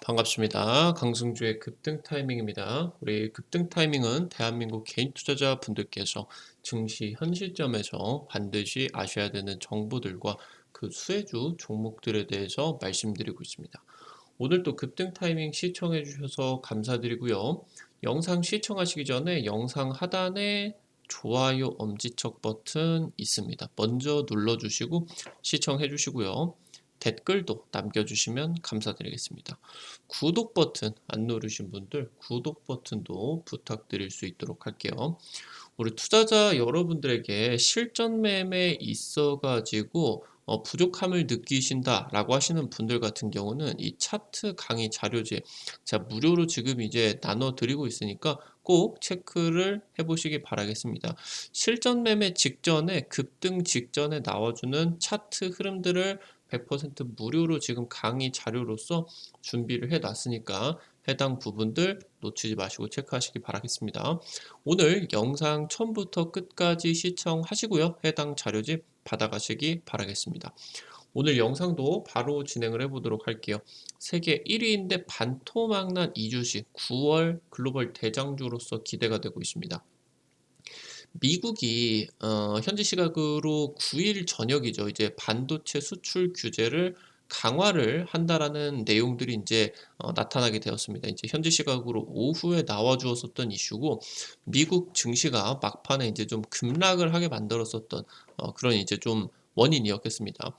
반갑습니다. 강승주의 급등 타이밍입니다. 우리 급등 타이밍은 대한민국 개인 투자자 분들께서 증시 현 시점에서 반드시 아셔야 되는 정보들과 그 수혜주 종목들에 대해서 말씀드리고 있습니다. 오늘도 급등 타이밍 시청해 주셔서 감사드리고요. 영상 시청하시기 전에 영상 하단에 좋아요 엄지척 버튼 있습니다. 먼저 눌러주시고 시청해 주시고요. 댓글도 남겨주시면 감사드리겠습니다. 구독 버튼 안 누르신 분들 구독 버튼도 부탁드릴 수 있도록 할게요. 우리 투자자 여러분들에게 실전 매매 있어가지고 부족함을 느끼신다라고 하시는 분들 같은 경우는 이 차트 강의 자료집 제가 무료로 지금 이제 나눠드리고 있으니까 꼭 체크를 해보시기 바라겠습니다. 실전 매매 직전에 급등 직전에 나와주는 차트 흐름들을 100% 무료로 지금 강의 자료로서 준비를 해놨으니까 해당 부분들 놓치지 마시고 체크하시기 바라겠습니다. 오늘 영상 처음부터 끝까지 시청하시고요. 해당 자료집 받아가시기 바라겠습니다. 오늘 영상도 바로 진행을 해보도록 할게요. 세계 1위인데 반토막난 이주식 9월 글로벌 대장주로서 기대가 되고 있습니다. 미국이 현지 시각으로 9일 저녁이죠. 이제 반도체 수출 규제를 강화를 한다라는 내용들이 이제 나타나게 되었습니다. 이제 현지 시각으로 오후에 나와 주었었던 이슈고 미국 증시가 막판에 이제 좀 급락을 하게 만들었었던 그런 이제 좀 원인이었겠습니다.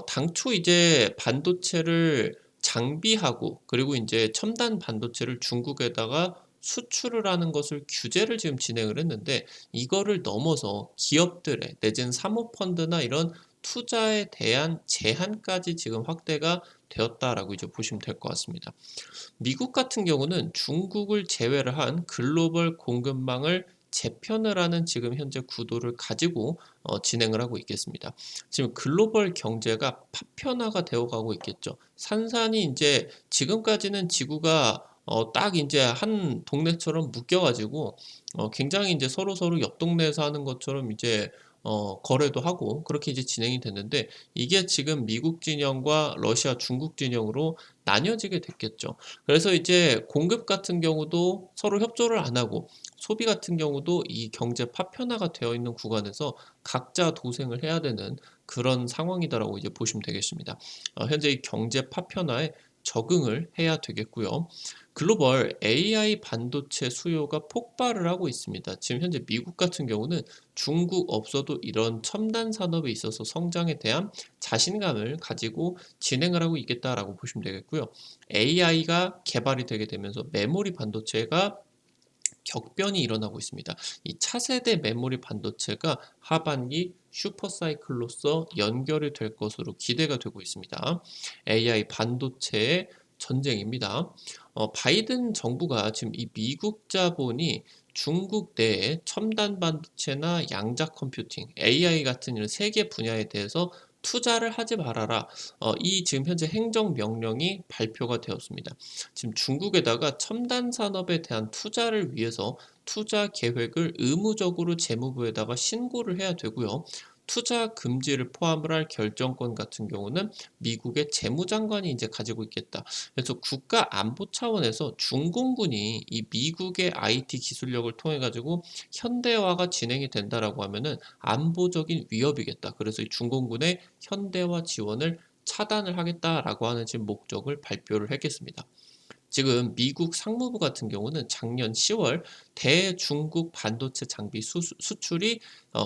당초 이제 반도체를 장비하고 그리고 이제 첨단 반도체를 중국에다가 수출을 하는 것을 규제를 지금 진행을 했는데 이거를 넘어서 기업들의 내지는 사모펀드나 이런 투자에 대한 제한까지 지금 확대가 되었다라고 이제 보시면 될 것 같습니다. 미국 같은 경우는 중국을 제외를 한 글로벌 공급망을 재편을 하는 지금 현재 구도를 가지고 진행을 하고 있겠습니다. 지금 글로벌 경제가 파편화가 되어가고 있겠죠. 산산이 이제 지금까지는 지구가 딱 이제 한 동네처럼 묶여가지고 굉장히 이제 서로 옆 동네에서 하는 것처럼 이제 거래도 하고 그렇게 이제 진행이 됐는데 이게 지금 미국 진영과 러시아, 중국 진영으로 나뉘어지게 됐겠죠. 그래서 이제 공급 같은 경우도 서로 협조를 안 하고 소비 같은 경우도 이 경제 파편화가 되어 있는 구간에서 각자 도생을 해야 되는 그런 상황이다라고 이제 보시면 되겠습니다. 현재 이 경제 파편화에 적응을 해야 되겠고요. 글로벌 AI 반도체 수요가 폭발을 하고 있습니다. 지금 현재 미국 같은 경우는 중국 없어도 이런 첨단 산업에 있어서 성장에 대한 자신감을 가지고 진행을 하고 있겠다라고 보시면 되겠고요. AI가 개발이 되게 되면서 메모리 반도체가 격변이 일어나고 있습니다. 이 차세대 메모리 반도체가 하반기 슈퍼사이클로서 연결이 될 것으로 기대가 되고 있습니다. AI 반도체의 전쟁입니다. 바이든 정부가 지금 이 미국 자본이 중국 내에 첨단 반도체나 양자 컴퓨팅, AI 같은 이런 세계 분야에 대해서 투자를 하지 말아라. 이 지금 현재 행정 명령이 발표가 되었습니다. 지금 중국에다가 첨단 산업에 대한 투자를 위해서 투자 계획을 의무적으로 재무부에다가 신고를 해야 되고요. 투자 금지를 포함을 할 결정권 같은 경우는 미국의 재무장관이 이제 가지고 있겠다. 그래서 국가 안보 차원에서 중공군이 이 미국의 IT 기술력을 통해 가지고 현대화가 진행이 된다라고 하면은 안보적인 위협이겠다. 그래서 이 중공군의 현대화 지원을 차단을 하겠다라고 하는 지금 목적을 발표를 했겠습니다. 지금 미국 상무부 같은 경우는 작년 10월 대중국 반도체 장비 수출이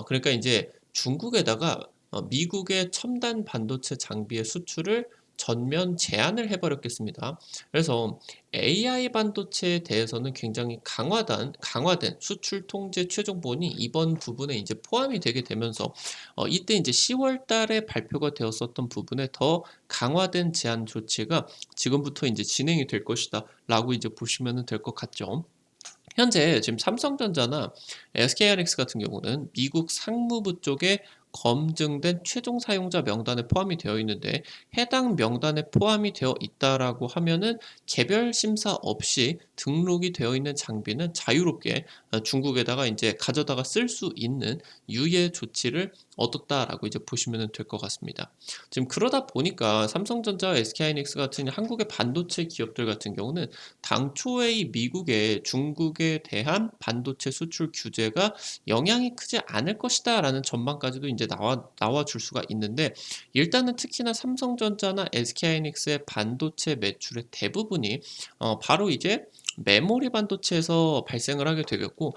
그러니까 이제 중국에다가 미국의 첨단 반도체 장비의 수출을 전면 제한을 해버렸겠습니다. 그래서 AI 반도체에 대해서는 굉장히 강화된 수출 통제 최종본이 이번 부분에 이제 포함이 되게 되면서 이때 이제 10월 달에 발표가 되었었던 부분에 더 강화된 제한 조치가 지금부터 이제 진행이 될 것이다 라고 이제 보시면 될 것 같죠. 현재 지금 삼성전자나 SK하이닉스 같은 경우는 미국 상무부 쪽에 검증된 최종 사용자 명단에 포함이 되어 있는데 해당 명단에 포함이 되어 있다라고 하면은 개별 심사 없이 등록이 되어 있는 장비는 자유롭게 중국에다가 이제 가져다가 쓸 수 있는 유예 조치를 얻었다라고 이제 보시면 될 것 같습니다. 지금 그러다 보니까 삼성전자와 SK하이닉스 같은 한국의 반도체 기업들 같은 경우는 당초에 이 미국의 중국에 대한 반도체 수출 규제가 영향이 크지 않을 것이다라는 전망까지도 이제 나와 줄 수가 있는데, 일단은 특히나 삼성전자나 SK하이닉스의 반도체 매출의 대부분이 바로 이제 메모리 반도체에서 발생을 하게 되겠고,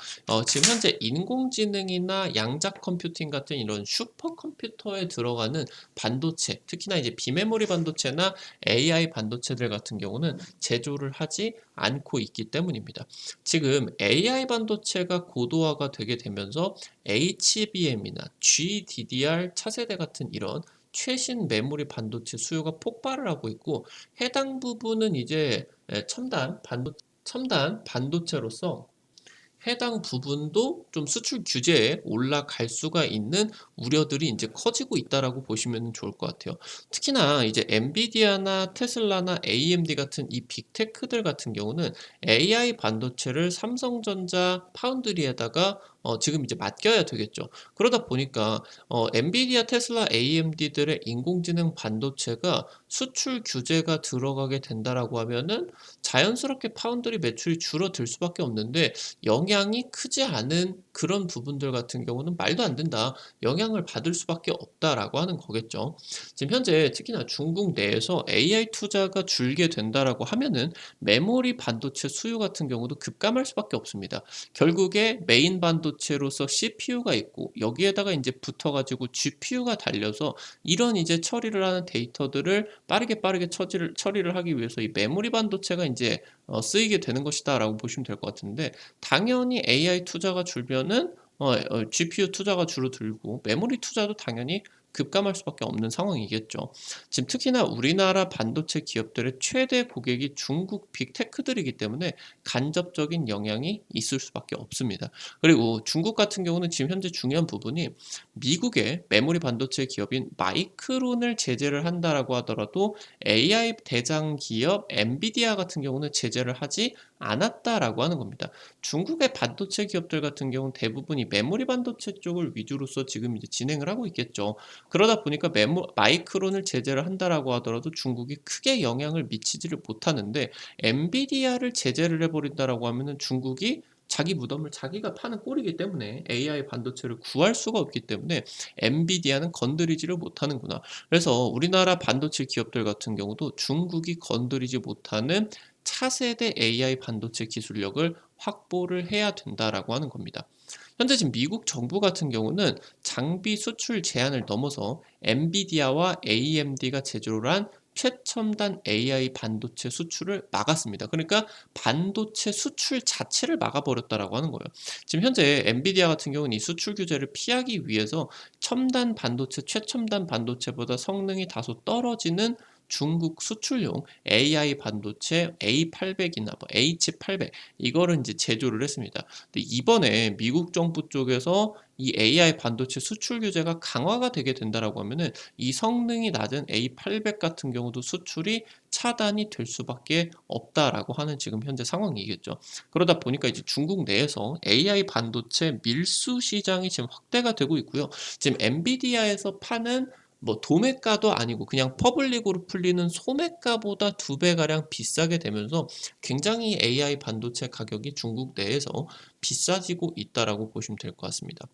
지금 현재 인공지능이나 양자 컴퓨팅 같은 이런 슈퍼컴퓨터에 들어가는 반도체, 특히나 이제 비메모리 반도체나 AI 반도체들 같은 경우는 제조를 하지 않고 있기 때문입니다. 지금 AI 반도체가 고도화가 되게 되면서 HBM이나 GDDR 차세대 같은 이런 최신 메모리 반도체 수요가 폭발을 하고 있고, 해당 부분은 이제 첨단 반도체로서 해당 부분도 좀 수출 규제에 올라갈 수가 있는 우려들이 이제 커지고 있다라고 보시면 좋을 것 같아요. 특히나 이제 엔비디아나 테슬라나 AMD 같은 이 빅테크들 같은 경우는 AI 반도체를 삼성전자 파운드리에다가 지금 이제 맡겨야 되겠죠. 그러다 보니까 엔비디아, 테슬라, AMD들의 인공지능 반도체가 수출 규제가 들어가게 된다라고 하면은 자연스럽게 파운드리 매출이 줄어들 수밖에 없는데, 영향이 크지 않은 그런 부분들 같은 경우는 말도 안 된다, 영향을 받을 수밖에 없다라고 하는 거겠죠. 지금 현재 특히나 중국 내에서 AI 투자가 줄게 된다라고 하면은 메모리 반도체 수요 같은 경우도 급감할 수밖에 없습니다. 결국에 메인 반도체로서 CPU가 있고 여기에다가 이제 붙어가지고 GPU가 달려서 이런 이제 처리를 하는 데이터들을 빠르게 처리를 하기 위해서 이 메모리 반도체가 이제 쓰이게 되는 것이다라고 보시면 될 것 같은데, 당연히 AI 투자가 줄면은 GPU 투자가 줄어들고 메모리 투자도 당연히 급감할 수밖에 없는 상황이겠죠. 지금 특히나 우리나라 반도체 기업들의 최대 고객이 중국 빅테크들이기 때문에 간접적인 영향이 있을 수밖에 없습니다. 그리고 중국 같은 경우는 지금 현재 중요한 부분이 미국의 메모리 반도체 기업인 마이크론을 제재를 한다라고 하더라도 AI 대장 기업 엔비디아 같은 경우는 제재를 하지 않았다라고 하는 겁니다. 중국의 반도체 기업들 같은 경우는 대부분이 메모리 반도체 쪽을 위주로서 지금 이제 진행을 하고 있겠죠. 그러다 보니까 마이크론을 제재를 한다라고 하더라도 중국이 크게 영향을 미치지를 못하는데, 엔비디아를 제재를 해버린다라고 하면은 중국이 자기 무덤을 자기가 파는 꼴이기 때문에 AI 반도체를 구할 수가 없기 때문에 엔비디아는 건드리지를 못하는구나. 그래서 우리나라 반도체 기업들 같은 경우도 중국이 건드리지 못하는 차세대 AI 반도체 기술력을 확보를 해야 된다라고 하는 겁니다. 현재 지금 미국 정부 같은 경우는 장비 수출 제한을 넘어서 엔비디아와 AMD가 제조를 한 최첨단 AI 반도체 수출을 막았습니다. 그러니까 반도체 수출 자체를 막아버렸다라고 하는 거예요. 지금 현재 엔비디아 같은 경우는 이 수출 규제를 피하기 위해서 최첨단 반도체보다 성능이 다소 떨어지는 중국 수출용 AI 반도체 A800이나 뭐 H800 이거를 이제 제조를 했습니다. 근데 이번에 미국 정부 쪽에서 이 AI 반도체 수출 규제가 강화가 되게 된다라고 하면은 이 성능이 낮은 A800 같은 경우도 수출이 차단이 될 수밖에 없다라고 하는 지금 현재 상황이겠죠. 그러다 보니까 이제 중국 내에서 AI 반도체 밀수 시장이 지금 확대가 되고 있고요. 지금 엔비디아에서 파는 뭐 도매가도 아니고 그냥 퍼블릭으로 풀리는 소매가보다 2배가량 비싸게 되면서 굉장히 AI 반도체 가격이 중국 내에서 비싸지고 있다라고 보시면 될 것 같습니다.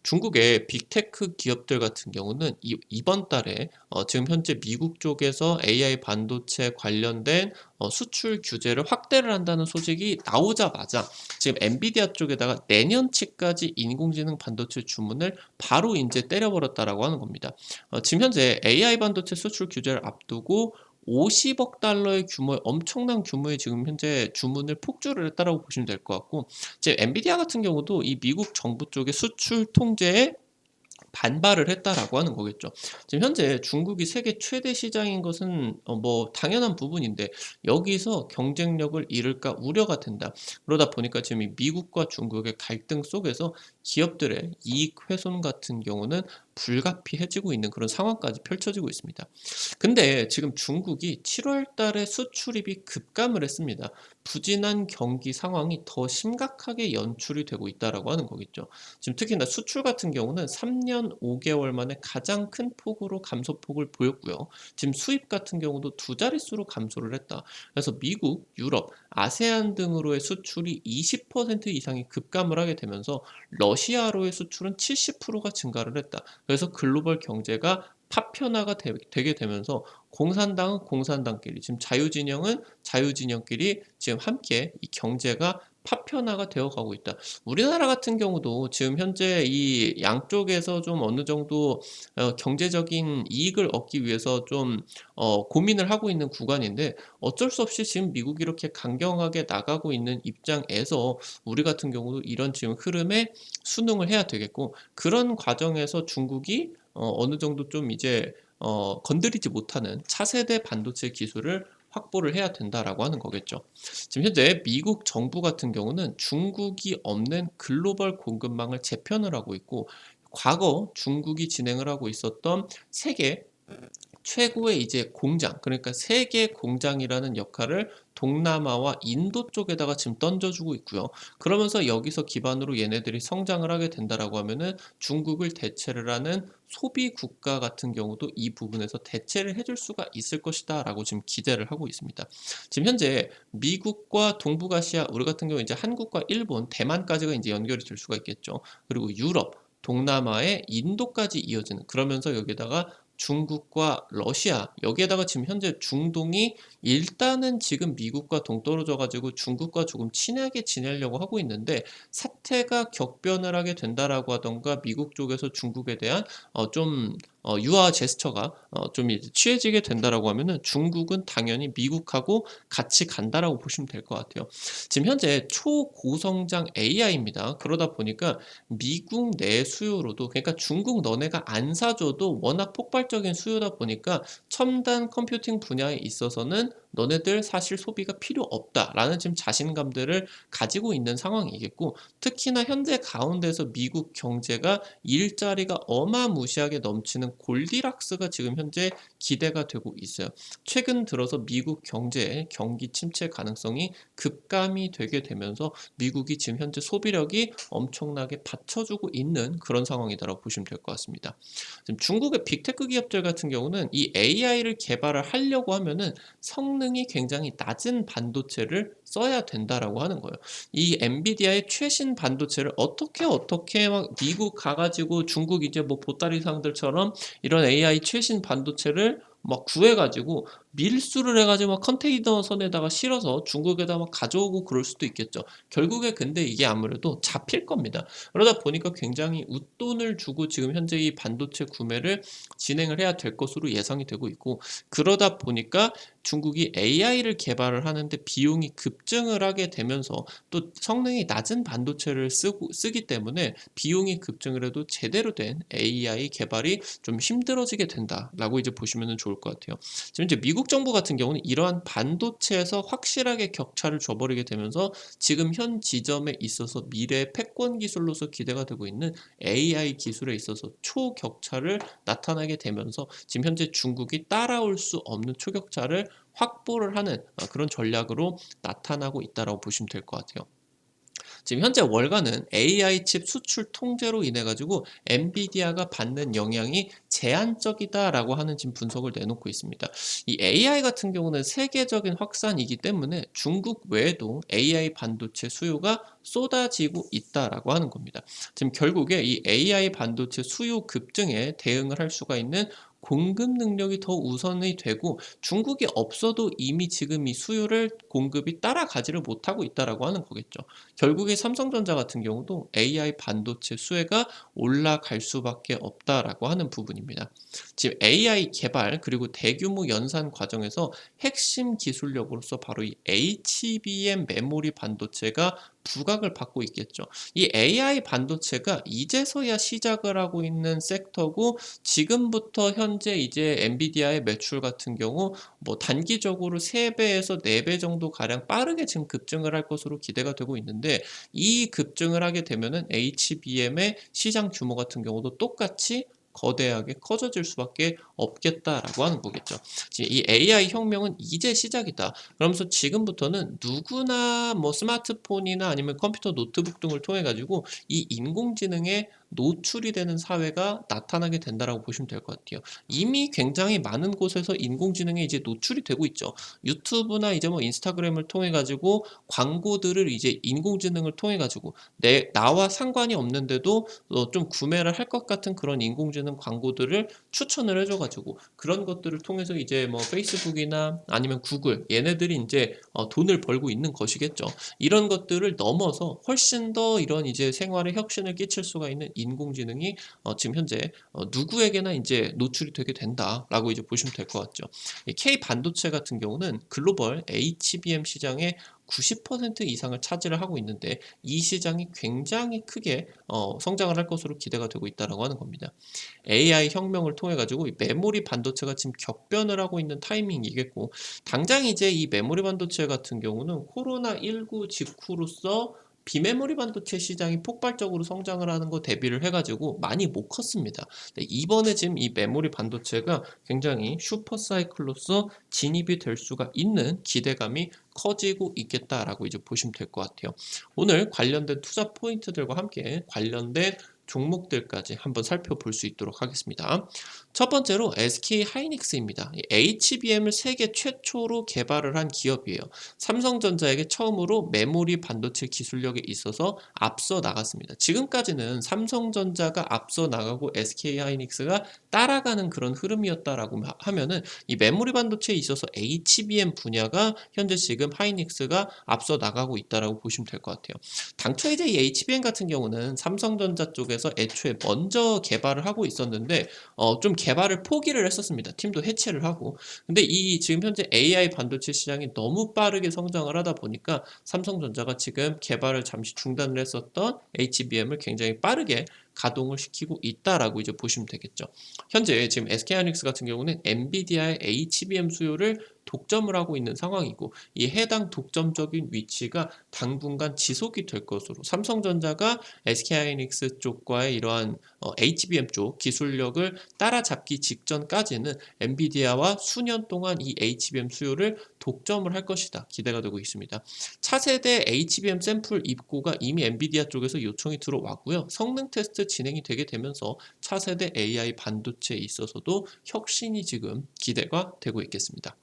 중국의 빅테크 기업들 같은 경우는 이번 달에 지금 현재 미국 쪽에서 AI 반도체 관련된 수출 규제를 확대를 한다는 소식이 나오자마자 지금 엔비디아 쪽에다가 내년치까지 인공지능 반도체 주문을 바로 이제 때려버렸다라고 하는 겁니다. 지금 현재 AI 반도체 수출 규제를 앞두고 50억 달러의 규모의 엄청난 규모의 지금 현재 주문을 폭주를 했다라고 보시면 될 것 같고, 이제 엔비디아 같은 경우도 이 미국 정부 쪽의 수출 통제에 반발을 했다라고 하는 거겠죠. 지금 현재 중국이 세계 최대 시장인 것은 뭐 당연한 부분인데, 여기서 경쟁력을 잃을까 우려가 된다. 그러다 보니까 지금 이 미국과 중국의 갈등 속에서 기업들의 이익 훼손 같은 경우는 불가피해지고 있는 그런 상황까지 펼쳐지고 있습니다. 근데 지금 중국이 7월 달에 수출입이 급감을 했습니다. 부진한 경기 상황이 더 심각하게 연출이 되고 있다라고 하는 거겠죠. 지금 특히나 수출 같은 경우는 3년 5개월 만에 가장 큰 폭으로 감소폭을 보였고요. 지금 수입 같은 경우도 두 자릿수로 감소를 했다. 그래서 미국, 유럽, 아세안 등으로의 수출이 20% 이상이 급감을 하게 되면서 러시아로의 수출은 70%가 증가를 했다. 그래서 글로벌 경제가 파편화가 되게 되면서 공산당은 공산당끼리, 지금 자유진영은 자유진영끼리 지금 함께 이 경제가 파편화가 되어 가고 있다. 우리나라 같은 경우도 지금 현재 이 양쪽에서 좀 어느 정도 경제적인 이익을 얻기 위해서 좀 고민을 하고 있는 구간인데, 어쩔 수 없이 지금 미국이 이렇게 강경하게 나가고 있는 입장에서 우리 같은 경우도 이런 지금 흐름에 순응을 해야 되겠고, 그런 과정에서 중국이 어느 정도 좀 이제 건드리지 못하는 차세대 반도체 기술을 확보를 해야 된다라고 하는 거겠죠. 지금 현재 미국 정부 같은 경우는 중국이 없는 글로벌 공급망을 재편을 하고 있고, 과거 중국이 진행을 하고 있었던 세계 최고의 이제 공장, 그러니까 세계 공장이라는 역할을 동남아와 인도 쪽에다가 지금 던져주고 있고요. 그러면서 여기서 기반으로 얘네들이 성장을 하게 된다라고 하면은 중국을 대체를 하는 소비 국가 같은 경우도 이 부분에서 대체를 해줄 수가 있을 것이다라고 지금 기대를 하고 있습니다. 지금 현재 미국과 동북아시아, 우리 같은 경우 이제 한국과 일본, 대만까지가 이제 연결이 될 수가 있겠죠. 그리고 유럽, 동남아의 인도까지 이어지는, 그러면서 여기다가 중국과 러시아, 여기에다가 지금 현재 중동이 일단은 지금 미국과 동떨어져 가지고 중국과 조금 친하게 지내려고 하고 있는데, 사태가 격변을 하게 된다라고 하던가 미국 쪽에서 중국에 대한 좀 유화 제스처가 좀 이제 취해지게 된다라고 하면은 중국은 당연히 미국하고 같이 간다라고 보시면 될 것 같아요. 지금 현재 초고성장 AI입니다. 그러다 보니까 미국 내 수요로도, 그러니까 중국 너네가 안 사줘도 워낙 폭발적인 수요다 보니까 첨단 컴퓨팅 분야에 있어서는 너네들 사실 소비가 필요 없다라는 지금 자신감들을 가지고 있는 상황이겠고, 특히나 현재 가운데서 미국 경제가 일자리가 어마무시하게 넘치는 골디락스가 지금 현재 기대가 되고 있어요. 최근 들어서 미국 경제의 경기 침체 가능성이 급감이 되게 되면서 미국이 지금 현재 소비력이 엄청나게 받쳐주고 있는 그런 상황이다라고 보시면 될 것 같습니다. 지금 중국의 빅테크 기업들 같은 경우는 이 AI를 개발을 하려고 하면은 성능이 굉장히 낮은 반도체를 써야 된다라고 하는 거예요. 이 엔비디아의 최신 반도체를 어떻게 막 미국 가가지고 중국 이제 뭐 보따리 상들처럼 이런 AI 최신 반도체를 막 구해가지고 밀수를 해가지고 막 컨테이너 선에다가 실어서 중국에다 막 가져오고 그럴 수도 있겠죠. 결국에 근데 이게 아무래도 잡힐 겁니다. 그러다 보니까 굉장히 웃돈을 주고 지금 현재 이 반도체 구매를 진행을 해야 될 것으로 예상이 되고 있고, 그러다 보니까 중국이 AI를 개발을 하는데 비용이 급증을 하게 되면서 또 성능이 낮은 반도체를 쓰기 때문에 비용이 급증을 해도 제대로 된 AI 개발이 좀 힘들어지게 된다라고 이제 보시면 좋을 것 같아요. 지금 이제 미국 정부 같은 경우는 이러한 반도체에서 확실하게 격차를 줘버리게 되면서 지금 현 지점에 있어서 미래의 패권 기술로서 기대가 되고 있는 AI 기술에 있어서 초격차를 나타나게 되면서 지금 현재 중국이 따라올 수 없는 초격차를 확보를 하는 그런 전략으로 나타나고 있다고 보시면 될 것 같아요. 지금 현재 월가는 AI 칩 수출 통제로 인해 가지고 엔비디아가 받는 영향이 제한적이다라고 하는 지금 분석을 내놓고 있습니다. 이 AI 같은 경우는 세계적인 확산이기 때문에 중국 외에도 AI 반도체 수요가 쏟아지고 있다라고 하는 겁니다. 지금 결국에 이 AI 반도체 수요 급증에 대응을 할 수가 있는 공급 능력이 더 우선이 되고, 중국이 없어도 이미 지금 이 수요를 공급이 따라가지를 못하고 있다라고 하는 거겠죠. 결국에 삼성전자 같은 경우도 AI 반도체 수혜가 올라갈 수밖에 없다라고 하는 부분입니다. 지금 AI 개발 그리고 대규모 연산 과정에서 핵심 기술력으로서 바로 이 HBM 메모리 반도체가 부각을 받고 있겠죠. 이 AI 반도체가 이제서야 시작을 하고 있는 섹터고 지금부터 현재 이제 엔비디아의 매출 같은 경우 뭐 단기적으로 3 배에서 4배 정도 가량 빠르게 지금 급증을 할 것으로 기대가 되고 있는데 이 급증을 하게 되면은 HBM의 시장 규모 같은 경우도 똑같이 거대하게 커져질 수밖에 없겠다라고 하는 거겠죠. 이 AI 혁명은 이제 시작이다. 그러면서 지금부터는 누구나 뭐 스마트폰이나 아니면 컴퓨터 노트북 등을 통해 가지고 이 인공지능에 노출이 되는 사회가 나타나게 된다라고 보시면 될 것 같아요. 이미 굉장히 많은 곳에서 인공지능에 이제 노출이 되고 있죠. 유튜브나 이제 뭐 인스타그램을 통해 가지고 광고들을 이제 인공지능을 통해 가지고 내 나와 상관이 없는데도 좀 구매를 할 것 같은 그런 인공지능 광고들을 추천을 해줘 가지고 그런 것들을 통해서 이제 뭐 페이스북이나 아니면 구글 얘네들이 인제 돈을 벌고 있는 것이겠죠. 이런 것들을 넘어서 훨씬 더 이런 이제 생활에 혁신을 끼칠 수가 있는 인공지능이 지금 현재 '누구에게나 인제 노출이 되게 된다.'라고 이제 보시면 될 것 같죠. 이 K 반도체 같은 경우는 글로벌 HBM 시장의 90% 이상을 차지를 하고 있는데 이 시장이 굉장히 크게 성장을 할 것으로 기대가 되고 있다라고 하는 겁니다. AI 혁명을 통해 가지고 이 메모리 반도체가 지금 격변을 하고 있는 타이밍이겠고 당장 이제 이 메모리 반도체 같은 경우는 코로나19 직후로서 비메모리 반도체 시장이 폭발적으로 성장을 하는 거 대비를 해 가지고 많이 못 컸습니다. 근데 이번에 지금 이 메모리 반도체가 굉장히 슈퍼 사이클로서 진입이 될 수가 있는 기대감이 커지고 있겠다라고 이제 보시면 될 것 같아요. 오늘 관련된 투자 포인트들과 함께 관련된 종목들까지 한번 살펴볼 수 있도록 하겠습니다. 첫 번째로 SK 하이닉스입니다. HBM을 세계 최초로 개발을 한 기업이에요. 삼성전자에게 처음으로 메모리 반도체 기술력에 있어서 앞서 나갔습니다. 지금까지는 삼성전자가 앞서 나가고 SK 하이닉스가 따라가는 그런 흐름이었다라고 하면은 이 메모리 반도체에 있어서 HBM 분야가 현재 지금 하이닉스가 앞서 나가고 있다라고 보시면 될 것 같아요. 당초 이제 이 HBM 같은 경우는 삼성전자 쪽에서 애초에 먼저 개발을 하고 있었는데 좀 개발을 포기를 했었습니다. 팀도 해체를 하고. 근데 이 지금 현재 AI 반도체 시장이 너무 빠르게 성장을 하다 보니까 삼성전자가 지금 개발을 잠시 중단을 했었던 HBM을 굉장히 빠르게 가동을 시키고 있다라고 이제 보시면 되겠죠. 현재 지금 SK하이닉스 같은 경우는 엔비디아의 HBM 수요를 독점을 하고 있는 상황이고 이 해당 독점적인 위치가 당분간 지속이 될 것으로 삼성전자가 SK하이닉스 쪽과의 이러한 HBM 쪽 기술력을 따라잡기 직전까지는 엔비디아와 수년 동안 이 HBM 수요를 독점을 할 것이다 기대가 되고 있습니다. 차세대 HBM 샘플 입고가 이미 엔비디아 쪽에서 요청이 들어왔고요. 성능 테스트 진행이 되게 되면서 차세대 AI 반도체에 있어서도 혁신이 지금 기대가 되고 있겠습니다.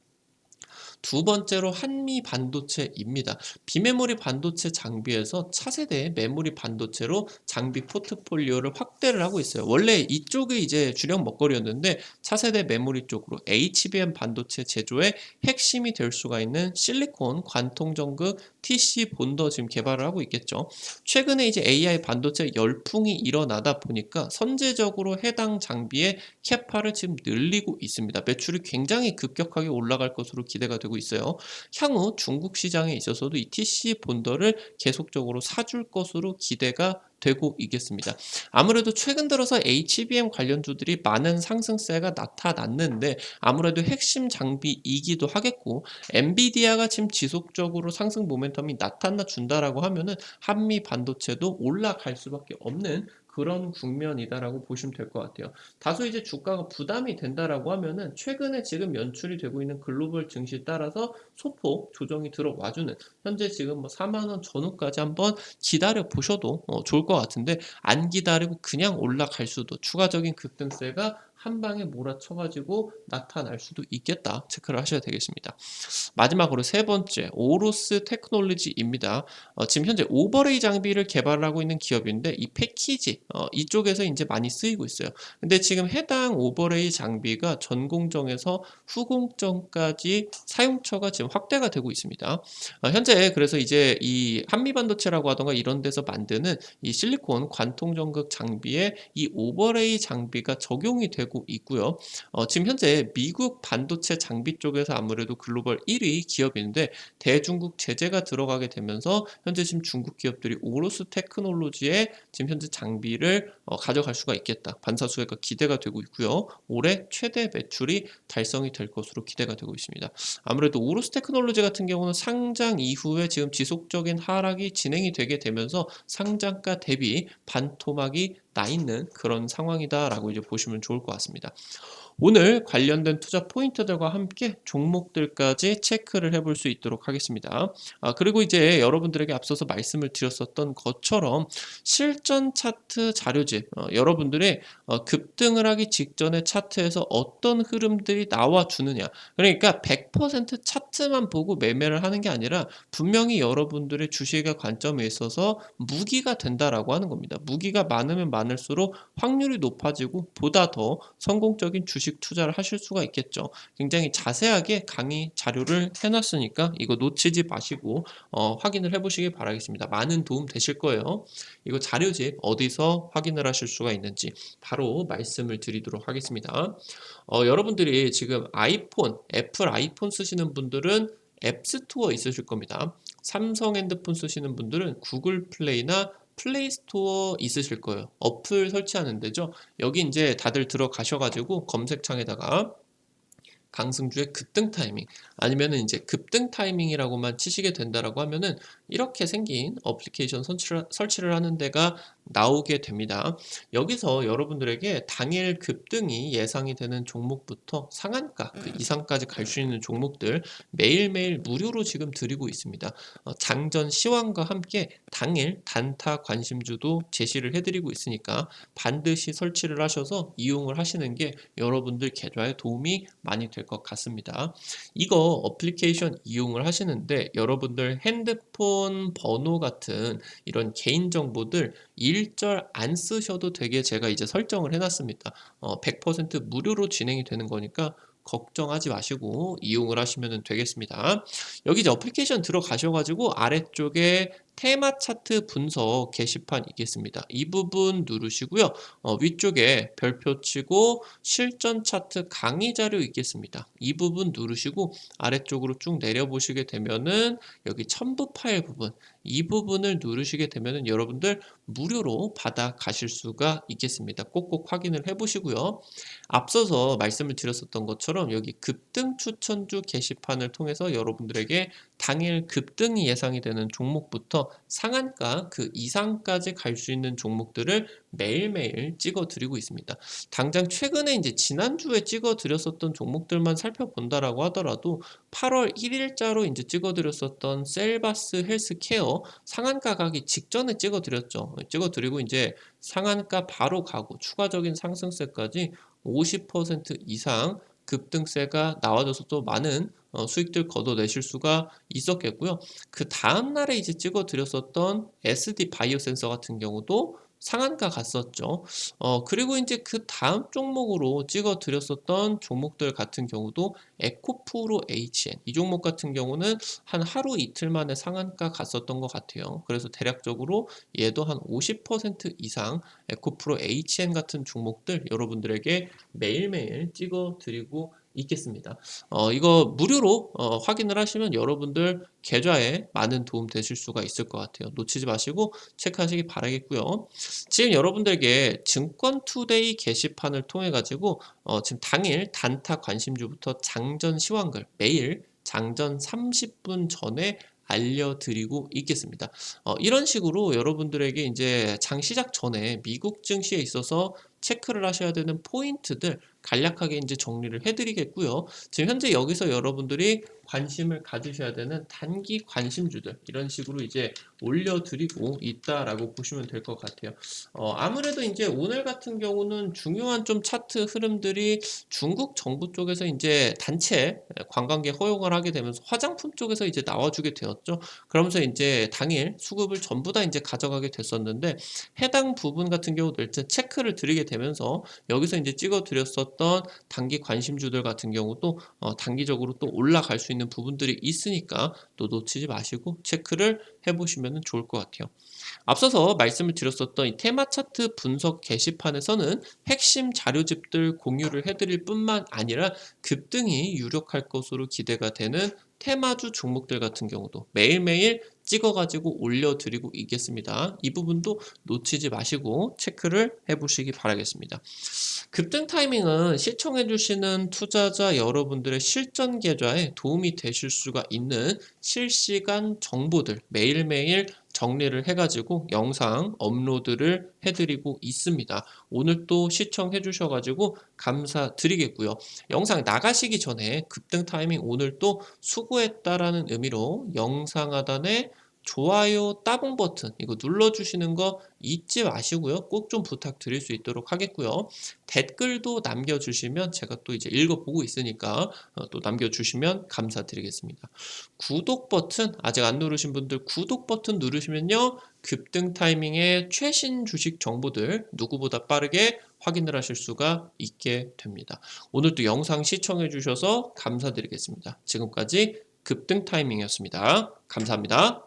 두 번째로 한미 반도체입니다. 비메모리 반도체 장비에서 차세대 메모리 반도체로 장비 포트폴리오를 확대를 하고 있어요. 원래 이쪽이 이제 주력 먹거리였는데 차세대 메모리 쪽으로 HBM 반도체 제조의 핵심이 될 수가 있는 실리콘 관통 전극 TC 본더 지금 개발을 하고 있겠죠. 최근에 이제 AI 반도체 열풍이 일어나다 보니까 선제적으로 해당 장비의 캐파를 지금 늘리고 있습니다. 매출이 굉장히 급격하게 올라갈 것으로 기대가 되고 있어요. 향후 중국 시장에 있어서도 이 TC 본더를 계속적으로 사줄 것으로 기대가 되고 있겠습니다. 아무래도 최근 들어서 HBM 관련주들이 많은 상승세가 나타났는데 아무래도 핵심 장비이기도 하겠고 엔비디아가 지금 지속적으로 상승 모멘텀이 나타나 준다라고 하면은 한미 반도체도 올라갈 수밖에 없는 그런 국면이다라고 보시면 될 것 같아요. 다소 이제 주가가 부담이 된다라고 하면은 최근에 지금 연출이 되고 있는 글로벌 증시에 따라서 소폭 조정이 들어와주는 현재 지금 뭐 4만 원 전후까지 한번 기다려 보셔도 좋을 것 같은데 안 기다리고 그냥 올라갈 수도 추가적인 급등세가 한 방에 몰아쳐가지고 나타날 수도 있겠다 체크를 하셔야 되겠습니다. 마지막으로 세 번째 오로스 테크놀로지입니다. 지금 현재 오버레이 장비를 개발하고 있는 기업인데 이 패키지 이쪽에서 이제 많이 쓰이고 있어요. 근데 지금 해당 오버레이 장비가 전공정에서 후공정까지 사용처가 지금 확대가 되고 있습니다. 현재 그래서 이제 이 한미반도체라고 하던가 이런 데서 만드는 이 실리콘 관통전극 장비에 이 오버레이 장비가 적용이 되고 되고 있고요. 지금 현재 미국 반도체 장비 쪽에서 아무래도 글로벌 1위 기업인데 대중국 제재가 들어가게 되면서 현재 지금 중국 기업들이 오로스 테크놀로지에 지금 현재 장비를 가져갈 수가 있겠다. 반사수혜가 기대가 되고 있고요. 올해 최대 매출이 달성이 될 것으로 기대가 되고 있습니다. 아무래도 오로스 테크놀로지 같은 경우는 상장 이후에 지금 지속적인 하락이 진행이 되게 되면서 상장가 대비 반토막이 나 있는 그런 상황이다라고 이제 보시면 좋을 것 같습니다. 오늘 관련된 투자 포인트들과 함께 종목들까지 체크를 해볼 수 있도록 하겠습니다. 그리고 이제 여러분들에게 앞서서 말씀을 드렸었던 것처럼 실전 차트 자료집, 여러분들의 급등을 하기 직전에 차트에서 어떤 흐름들이 나와주느냐. 그러니까 100% 차트만 보고 매매를 하는 게 아니라 분명히 여러분들의 주식의 관점에 있어서 무기가 된다라고 하는 겁니다. 무기가 많으면 많을수록 확률이 높아지고 보다 더 성공적인 주식 투자를 하실 수가 있겠죠. 굉장히 자세하게 강의 자료를 해놨으니까 이거 놓치지 마시고 확인을 해보시기 바라겠습니다. 많은 도움 되실 거예요. 이거 자료집 어디서 확인을 하실 수가 있는지 바로 말씀을 드리도록 하겠습니다. 여러분들이 지금 애플 아이폰 쓰시는 분들은 앱스토어 있으실 겁니다. 삼성 핸드폰 쓰시는 분들은 구글 플레이나 플레이스토어 있으실 거예요. 어플 설치하는 데죠. 여기 이제 다들 들어가셔가지고 검색창에다가 강승주의 급등 타이밍 아니면은 이제 급등 타이밍이라고만 치시게 된다라고 하면은 이렇게 생긴 어플리케이션 설치를 하는 데가 나오게 됩니다. 여기서 여러분들에게 당일 급등이 예상이 되는 종목부터 상한가 그 이상까지 갈 수 있는 종목들 매일매일 무료로 지금 드리고 있습니다. 장전 시황과 함께 당일 단타 관심주도 제시를 해드리고 있으니까 반드시 설치를 하셔서 이용을 하시는 게 여러분들 계좌에 도움이 많이 될 것 같습니다. 이거 어플리케이션 이용을 하시는데 여러분들 핸드폰 번호 같은 이런 개인정보들 일절 안 쓰셔도 되게 제가 이제 설정을 해놨습니다. 100% 무료로 진행이 되는 거니까 걱정하지 마시고 이용을 하시면 되겠습니다. 여기 이제 어플리케이션 들어가셔가지고 아래쪽에 테마 차트 분석 게시판 있겠습니다. 이 부분 누르시고요. 위쪽에 별표 치고 실전 차트 강의 자료 있겠습니다. 이 부분 누르시고 아래쪽으로 쭉 내려보시게 되면은 여기 첨부 파일 부분 이 부분을 누르시게 되면은 여러분들 무료로 받아 가실 수가 있겠습니다. 꼭꼭 확인을 해보시고요. 앞서서 말씀을 드렸었던 것처럼 여기 급등 추천주 게시판을 통해서 여러분들에게 당일 급등이 예상이 되는 종목부터 상한가 그 이상까지 갈 수 있는 종목들을 매일매일 찍어 드리고 있습니다. 당장 최근에 이제 지난주에 찍어 드렸었던 종목들만 살펴본다라고 하더라도 8월 1일자로 이제 찍어 드렸었던 셀바스 헬스케어 상한가 가기 직전에 찍어 드렸죠. 찍어 드리고 이제 상한가 바로 가고 추가적인 상승세까지 50% 이상 급등세가 나와줘서 또 많은 수익들 걷어내실 수가 있었겠고요. 그 다음날에 이제 찍어 드렸었던 SD 바이오 센서 같은 경우도 상한가 갔었죠. 그리고 이제 그 다음 종목으로 찍어 드렸었던 종목들 같은 경우도 에코프로 HN 이 종목 같은 경우는 한 하루 이틀 만에 상한가 갔었던 것 같아요. 그래서 대략적으로 얘도 한 50% 이상 에코프로 HN 같은 종목들 여러분들에게 매일매일 찍어 드리고 있겠습니다. 이거 무료로 확인을 하시면 여러분들 계좌에 많은 도움 되실 수가 있을 것 같아요. 놓치지 마시고 체크하시기 바라겠고요. 지금 여러분들에게 증권투데이 게시판을 통해 가지고 지금 당일 단타 관심주부터 장전 시황글 매일 장전 30분 전에 알려드리고 있겠습니다. 이런 식으로 여러분들에게 이제 장 시작 전에 미국 증시에 있어서 체크를 하셔야 되는 포인트들 간략하게 이제 정리를 해드리겠고요. 지금 현재 여기서 여러분들이 관심을 가지셔야 되는 단기 관심주들 이런 식으로 이제 올려드리고 있다라고 보시면 될 것 같아요. 아무래도 이제 오늘 같은 경우는 중요한 좀 차트 흐름들이 중국 정부 쪽에서 이제 단체 관광객 허용을 하게 되면서 화장품 쪽에서 이제 나와주게 되었죠. 그러면서 이제 당일 수급을 전부 다 이제 가져가게 됐었는데 해당 부분 같은 경우도 일단 체크를 드리게 되면서 여기서 이제 찍어 드렸었던 있었던 단기 관심주들 같은 경우도 단기적으로 또 올라갈 수 있는 부분들이 있으니까 또 놓치지 마시고 체크를 해 보시면은 좋을 것 같아요. 앞서서 말씀을 드렸었던 이 테마 차트 분석 게시판에서는 핵심 자료집들 공유를 해드릴 뿐만 아니라 급등이 유력할 것으로 기대가 되는 테마주 종목들 같은 경우도 매일매일 찍어가지고 올려드리고 있겠습니다. 이 부분도 놓치지 마시고 체크를 해보시기 바라겠습니다. 급등 타이밍은 시청해주시는 투자자 여러분들의 실전 계좌에 도움이 되실 수가 있는 실시간 정보들 매일매일 정리를 해가지고 영상 업로드를 해드리고 있습니다. 오늘 또 시청해 주셔가지고 감사드리겠고요. 영상 나가시기 전에 급등 타이밍 오늘 또 수고했다라는 의미로 영상 하단에 좋아요 따봉 버튼 이거 눌러주시는 거 잊지 마시고요. 꼭 좀 부탁드릴 수 있도록 하겠고요. 댓글도 남겨주시면 제가 또 이제 읽어보고 있으니까 또 남겨주시면 감사드리겠습니다. 구독 버튼 아직 안 누르신 분들 구독 버튼 누르시면요. 급등 타이밍의 최신 주식 정보들 누구보다 빠르게 확인을 하실 수가 있게 됩니다. 오늘도 영상 시청해 주셔서 감사드리겠습니다. 지금까지 급등 타이밍이었습니다. 감사합니다.